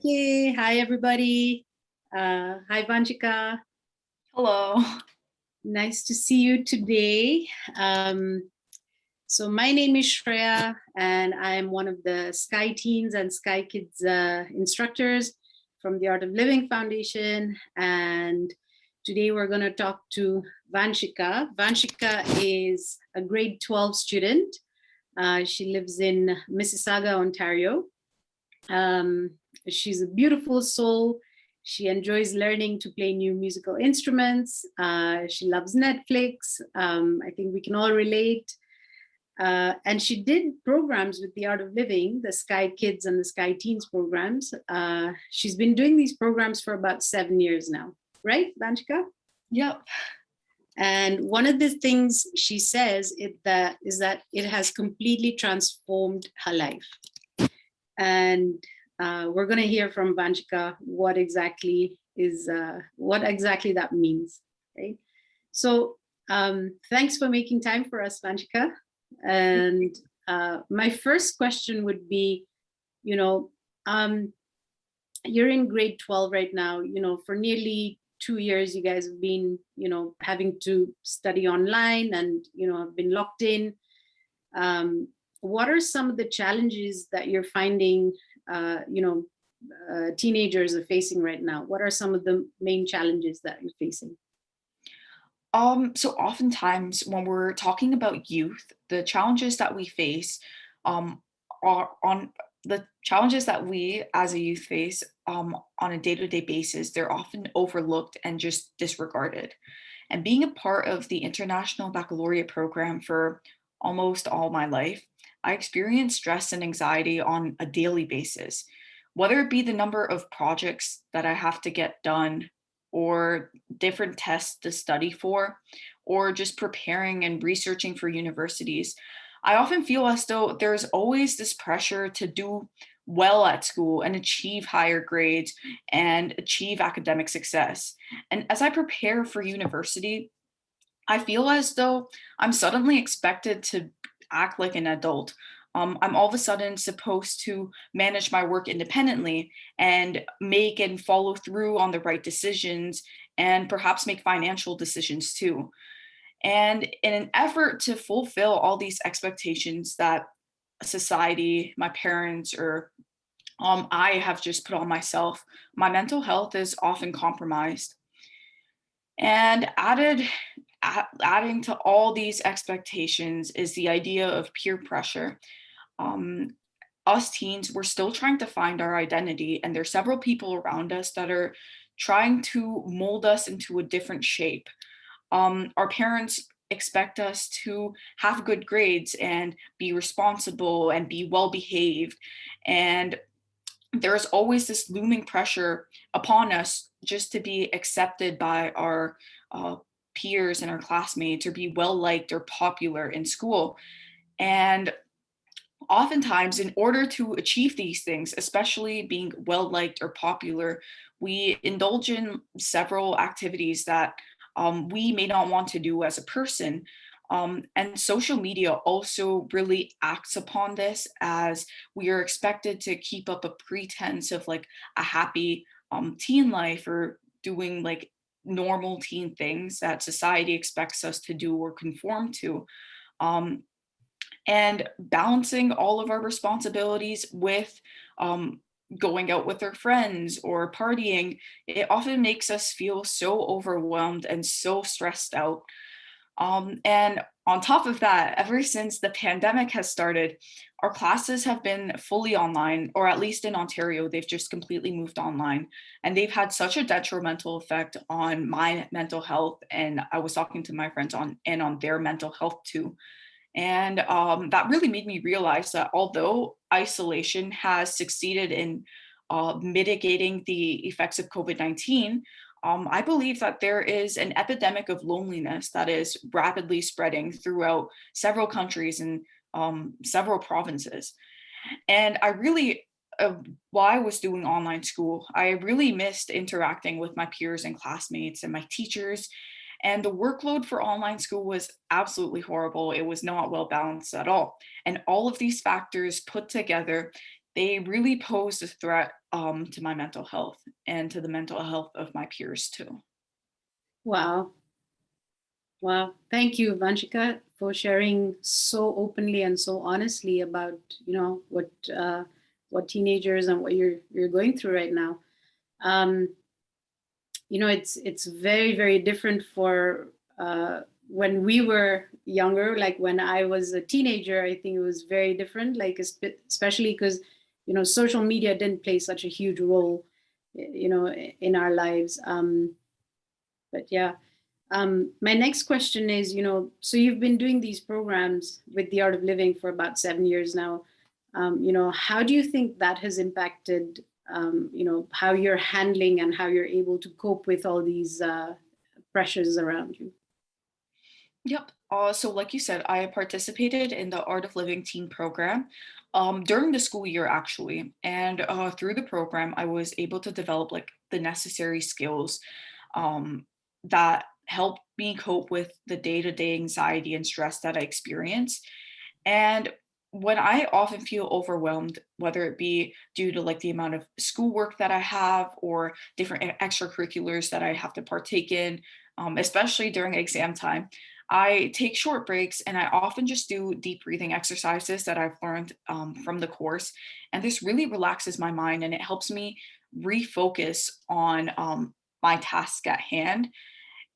Okay, hi everybody. Hi Vanshika. Hello. Nice to see you today. So my name is Shreya, and I'm one of the Sky Teens and Sky Kids instructors from the Art of Living Foundation. And today we're going to talk to Vanshika. Vanshika is a grade 12 student. She lives in Mississauga, Ontario. Um, she's a beautiful soul. She enjoys learning to play new musical instruments. She loves Netflix. I think we can all relate. And she did programs with the Art of Living, the Sky Kids and the Sky Teens programs. She's been doing these programs for about 7 years now, right, Vanshika? Yep. And one of the things she says is that it has completely transformed her life. And we're going to hear from Vanshika what exactly that means, right? So thanks for making time for us, Vanshika. And my first question would be, you're in grade 12 right now. For nearly 2 years, you guys have been, having to study online and, have been locked in. What are some of the challenges that you're finding, teenagers are facing right now? What are some of the main challenges that you're facing? So oftentimes when we're talking about youth, the challenges that we face, um, are on the challenges that we as a youth face, on a day-to-day basis, they're often overlooked and just disregarded. And being a part of the International Baccalaureate program for almost all my life, I experience stress and anxiety on a daily basis, whether it be the number of projects that I have to get done, or different tests to study for, or just preparing and researching for universities. I often feel as though there's always this pressure to do well at school and achieve higher grades and achieve academic success. And as I prepare for university, I feel as though I'm suddenly expected to act like an adult. I'm all of a sudden supposed to manage my work independently and make and follow through on the right decisions and perhaps make financial decisions too. And in an effort to fulfill all these expectations that society, my parents, or I have just put on myself, my mental health is often compromised. And adding to all these expectations is the idea of peer pressure. Um, us teens, we're still trying to find our identity, and there's several people around us that are trying to mold us into a different shape. Our parents expect us to have good grades and be responsible and be well behaved. And there's always this looming pressure upon us just to be accepted by our peers and our classmates, or be well liked or popular in school. And oftentimes, in order to achieve these things, especially being well liked or popular, we indulge in several activities that we may not want to do as a person. And social media also really acts upon this, as we are expected to keep up a pretense of like a happy teen life, or doing like normal teen things that society expects us to do or conform to. Um, and balancing all of our responsibilities with going out with our friends or partying, it often makes us feel so overwhelmed and so stressed out. And on top of that, ever since the pandemic has started, our classes have been fully online, or at least in Ontario, they've just completely moved online. And they've had such a detrimental effect on my mental health. And I was talking to my friends on their mental health too. And that really made me realize that although isolation has succeeded in mitigating the effects of COVID-19, I believe that there is an epidemic of loneliness that is rapidly spreading throughout several countries and several provinces. And I really, while I was doing online school, I really missed interacting with my peers and classmates and my teachers. And the workload for online school was absolutely horrible. It was not well balanced at all. And all of these factors put together, they really posed a threat to my mental health and to the mental health of my peers too. Wow. Wow. Thank you, Vanshika, for sharing so openly and so honestly about, what teenagers and what you're going through right now. Um, it's very, very different for when we were younger, like when I was a teenager. I think it was very different, like especially because, social media didn't play such a huge role, in our lives. But yeah. My next question is, so you've been doing these programs with the Art of Living for about 7 years now. How do you think that has impacted, how you're handling and how you're able to cope with all these pressures around you? Yep. So like you said, I participated in the Art of Living teen program during the school year actually. And through the program, I was able to develop like the necessary skills um, that help me cope with the day-to-day anxiety and stress that I experience. And when I often feel overwhelmed, whether it be due to like the amount of schoolwork that I have or different extracurriculars that I have to partake in, especially during exam time, I take short breaks and I often just do deep breathing exercises that I've learned from the course. And this really relaxes my mind and it helps me refocus on my task at hand.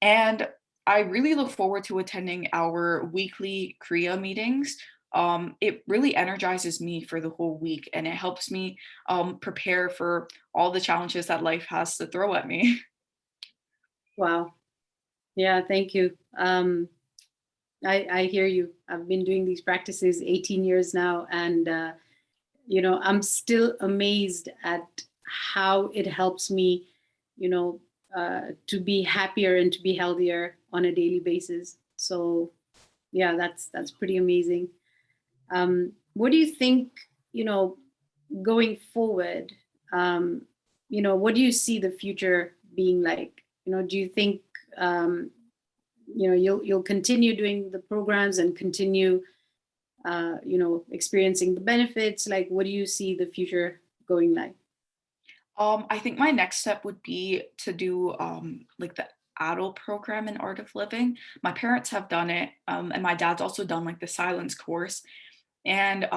And I really look forward to attending our weekly Kriya meetings. It really energizes me for the whole week and it helps me prepare for all the challenges that life has to throw at me. Wow. Yeah, thank you. I hear you. I've been doing these practices 18 years now, and I'm still amazed at how it helps me, to be happier and to be healthier on a daily basis. So yeah, that's pretty amazing. What do you think, you know, going forward? Um, what do you see the future being like? Do you think you'll continue doing the programs and continue experiencing the benefits? Like, what do you see the future going like? I think my next step would be to do like the adult program in Art of Living. My parents have done it, and my dad's also done like the silence course. And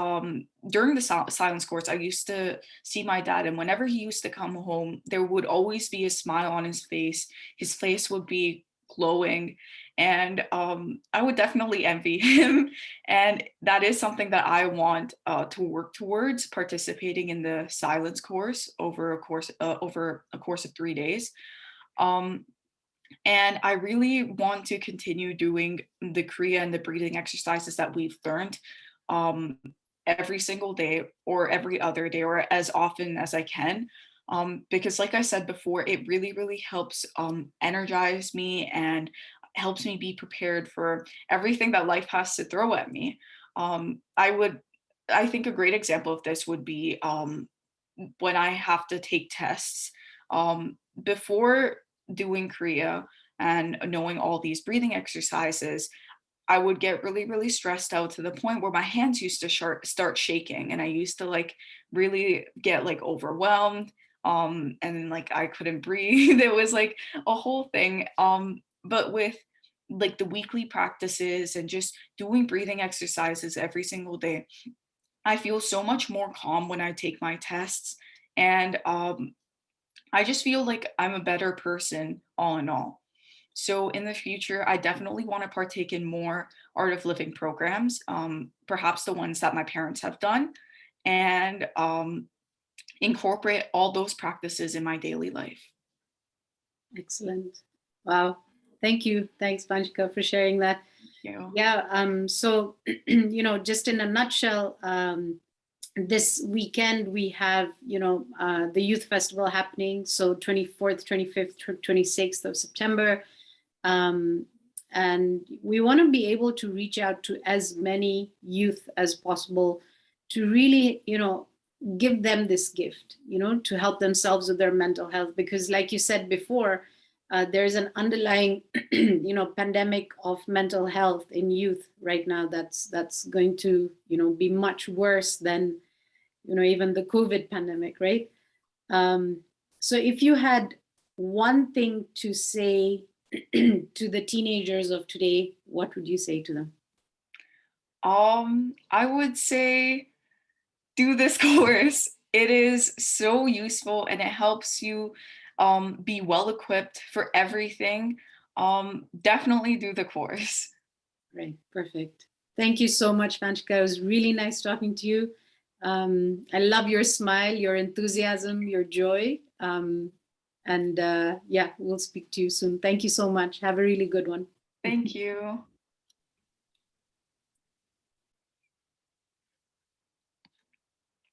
during the silence course, I used to see my dad, and whenever he used to come home, there would always be a smile on his face. His face would be glowing, and I would definitely envy him. And that is something that I want to work towards participating in the silence course over a course of 3 days. Um, and I really want to continue doing the Kriya and the breathing exercises that we've learned um, every single day or every other day or as often as I can. Because, like I said before, it really, really helps energize me and helps me be prepared for everything that life has to throw at me. Um, I would, I think a great example of this would be when I have to take tests. Before doing Kriya and knowing all these breathing exercises, I would get really, really stressed out to the point where my hands used to start shaking and I used to like really get like overwhelmed. And like I couldn't breathe. It was like a whole thing. But with like the weekly practices and just doing breathing exercises every single day, I feel so much more calm when I take my tests. And I just feel like I'm a better person all in all. So in the future, I definitely want to partake in more Art of Living programs, perhaps the ones that my parents have done, and incorporate all those practices in my daily life. Excellent. Wow. Thank you. Thanks, Vanshika, for sharing that. You know? Yeah. So, just in a nutshell, this weekend we have, the youth festival happening. So 24th, 25th, 26th of September. Um, and we want to be able to reach out to as many youth as possible to really, give them this gift, to help themselves with their mental health. Because, like you said before, there's an underlying, pandemic of mental health in youth right now that's going to, be much worse than, even the COVID pandemic, right? So if you had one thing to say to the teenagers of today, what would you say to them? I would say do this course. It is so useful and it helps you be well equipped for everything. Definitely do the course. Right, perfect. Thank you so much, Vanshika. It was really nice talking to you. I love your smile, your enthusiasm, your joy. And yeah, we'll speak to you soon. Thank you so much. Have a really good one. Thank you.